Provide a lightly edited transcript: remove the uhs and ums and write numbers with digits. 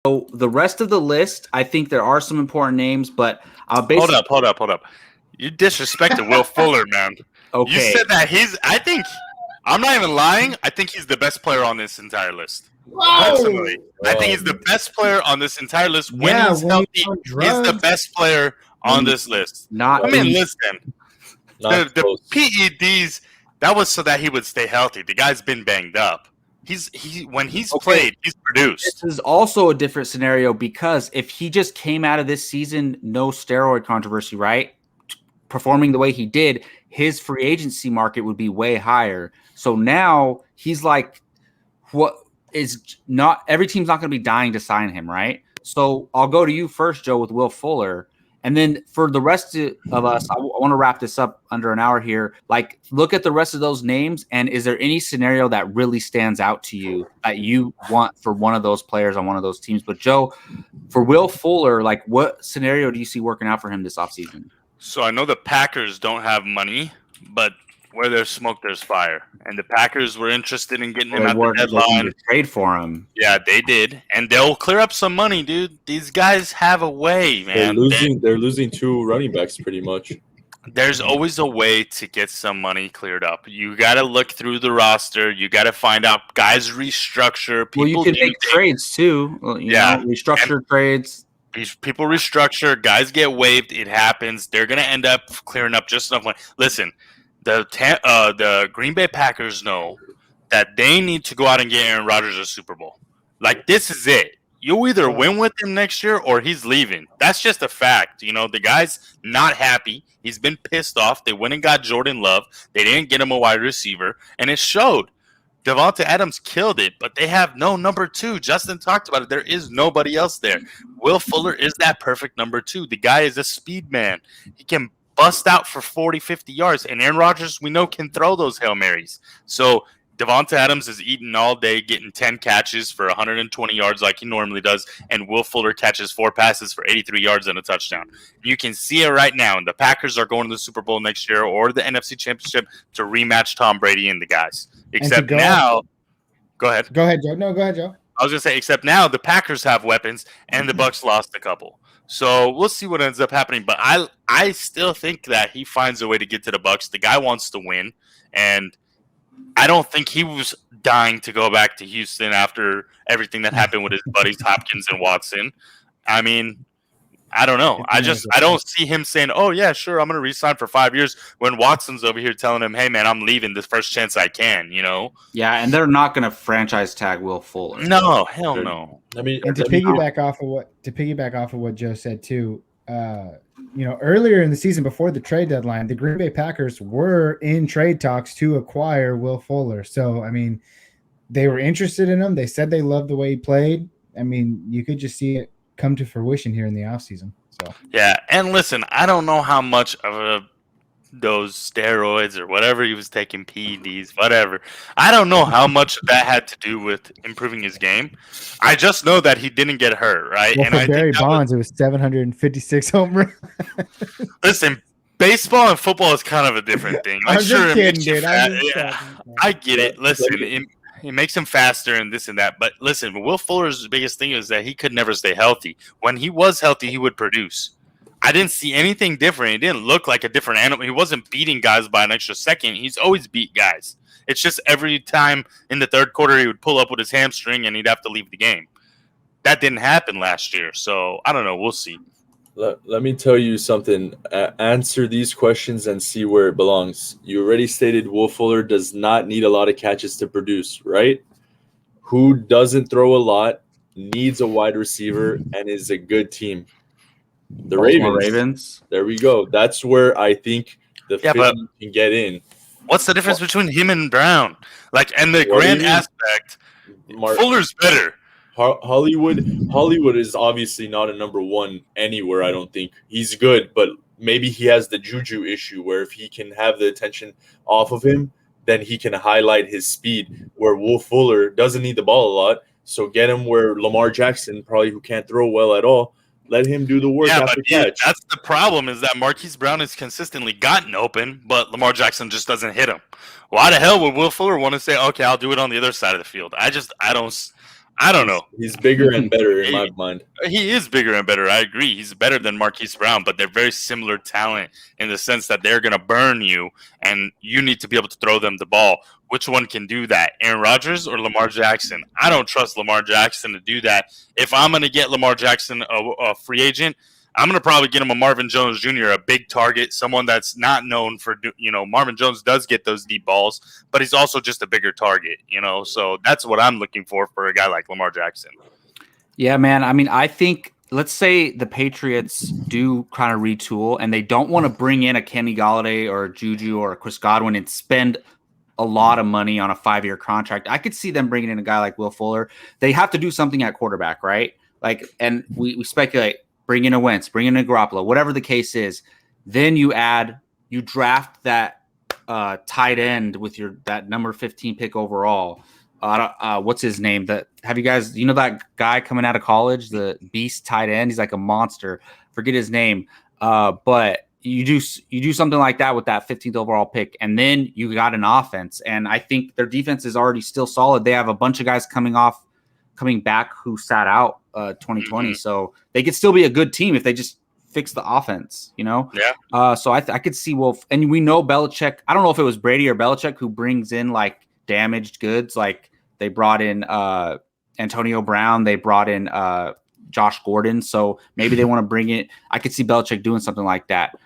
So the rest of the list, I think there are some important names, but Hold basically up. You disrespected Will Fuller, man. You okay. said that I'm not even lying. I think he's the best player on this entire list. Personally, Whoa! I think he's the best player on this entire list. When Yeah, he's when healthy, he's on he's the drugs. best player on this list. Not I mean, the- listen, Not the close. PEDs, that was so that he would stay healthy. The guy's been banged up. When he's Okay. played, he's produced. This is also a different scenario because if he just came out of this season, no steroid controversy, right? Performing the way he did, his free agency market would be way higher. So now he's like, what is not every team's not going to be dying to sign him, right? So I'll go to you first, Joe, with Will Fuller. And then for the rest of us, I want to wrap this up under an hour here. Like, look at the rest of those names, and is there any scenario that really stands out to you that you want for one of those players on one of those teams? But Joe, for Will Fuller, like, what scenario do you see working out for him this offseason? So I know the Packers don't have money, but where there's smoke, there's fire. And the Packers were interested in getting him at the deadline. Trade for him. Yeah, they did, and they'll clear up some money, dude. These guys have a way, man. They're losing 2 running backs pretty much. There's always a way to get some money cleared up. You got to look through the roster. You got to find out guys restructure. Well, you can make trades too. Restructure trades. People restructure. Guys get waived. It happens. They're gonna end up clearing up just enough money. Listen, the Green Bay Packers know that they need to go out and get Aaron Rodgers a Super Bowl. Like, this is it. You either win with him next year or he's leaving. That's just a fact. You know, the guy's not happy. He's been pissed off. They went and got Jordan Love. They didn't get him a wide receiver, and it showed. Devonta Adams killed it, but they have no number 2. Justin talked about it. There is nobody else there. Will Fuller is that perfect number 2. The guy is a speed man. He can bust out for 40, 50 yards, and Aaron Rodgers, we know, can throw those Hail Marys. So Devonta Adams is eating all day, getting 10 catches for 120 yards like he normally does, and Will Fuller catches 4 passes for 83 yards and a touchdown. You can see it right now, and the Packers are going to the Super Bowl next year or the NFC Championship to rematch Tom Brady and the guys. Except now, go ahead. Go ahead, Joe. No, go ahead, Joe. I was going to say, except now the Packers have weapons, and the Bucs lost a couple. So we'll see what ends up happening. But I still think that he finds a way to get to the Bucs. The guy wants to win, and I don't think he was dying to go back to Houston after everything that happened with his buddies Hopkins and Watson. I mean, I don't know. I don't see him saying, "Oh yeah, sure, I'm going to re-sign for 5 years." When Watson's over here telling him, "Hey man, I'm leaving the first chance I can." You know? Yeah, and they're not going to franchise tag Will Fuller. No, hell no. And to piggyback off of what Joe said too, earlier in the season before the trade deadline, the Green Bay Packers were in trade talks to acquire Will Fuller. So I mean, they were interested in him. They said they loved the way he played. I mean, you could just see it come to fruition here in the offseason. So yeah, and listen, I don't know how much of those steroids or whatever he was taking, PEDs, whatever. I don't know how much that had to do with improving his game. I just know that he didn't get hurt, right? Well, and for Barry Bonds, it was 756 home runs. Listen, baseball and football is kind of a different thing. I'm just kidding, dude. I get it. Listen, it makes him faster and this and that. But listen, Will Fuller's biggest thing is that he could never stay healthy. When he was healthy, he would produce. I didn't see anything different. He didn't look like a different animal. He wasn't beating guys by an extra second. He's always beat guys. It's just every time in the third quarter he would pull up with his hamstring and he'd have to leave the game. That didn't happen last year. So I don't know. We'll see. Let me tell you something. Answer these questions and see where it belongs. You already stated Will Fuller does not need a lot of catches to produce, right? Who doesn't throw a lot, needs a wide receiver, and is a good team? The Ravens. There we go. That's where I think the fit can get in. What's the difference between him and Brown? And the grand aspect, Fuller's better. Hollywood is obviously not a number 1 anywhere. I don't think he's good, but maybe he has the juju issue where if he can have the attention off of him, then he can highlight his speed. Where Will Fuller doesn't need the ball a lot, so get him where Lamar Jackson, probably who can't throw well at all, let him do the work after catch. That's the problem is that Marquise Brown has consistently gotten open, but Lamar Jackson just doesn't hit him. Why the hell would Will Fuller want to say, "Okay, I'll do it on the other side of the field"? I don't know. He's bigger and better in my mind. He is bigger and better. I agree. He's better than Marquise Brown, but they're very similar talent in the sense that they're going to burn you, and you need to be able to throw them the ball. Which one can do that, Aaron Rodgers or Lamar Jackson? I don't trust Lamar Jackson to do that. If I'm going to get Lamar Jackson a free agent, I'm going to probably get him a Marvin Jones Jr., a big target, someone that's not known for, Marvin Jones does get those deep balls, but he's also just a bigger target, So that's what I'm looking for a guy like Lamar Jackson. Yeah, man. I mean, I think, let's say the Patriots do kind of retool and they don't want to bring in a Kenny Galladay or a Juju or a Chris Godwin and spend a lot of money on a 5-year contract. I could see them bringing in a guy like Will Fuller. They have to do something at quarterback, right? And we speculate, bring in a Wentz, bring in a Garoppolo, whatever the case is. Then you draft that tight end with that number 15 pick overall. What's his name? Have you guys, that guy coming out of college, the beast tight end? He's like a monster. Forget his name. But you do something like that with that 15th overall pick, and then you got an offense. And I think their defense is already still solid. They have a bunch of guys coming back who sat out 2020. Mm-hmm. So they could still be a good team if they just fix the offense, Yeah. So I could see Wolf, and we know Belichick. I don't know if it was Brady or Belichick who brings in like damaged goods. Like they brought in Antonio Brown, they brought in Josh Gordon. So maybe they want to bring it. I could see Belichick doing something like that.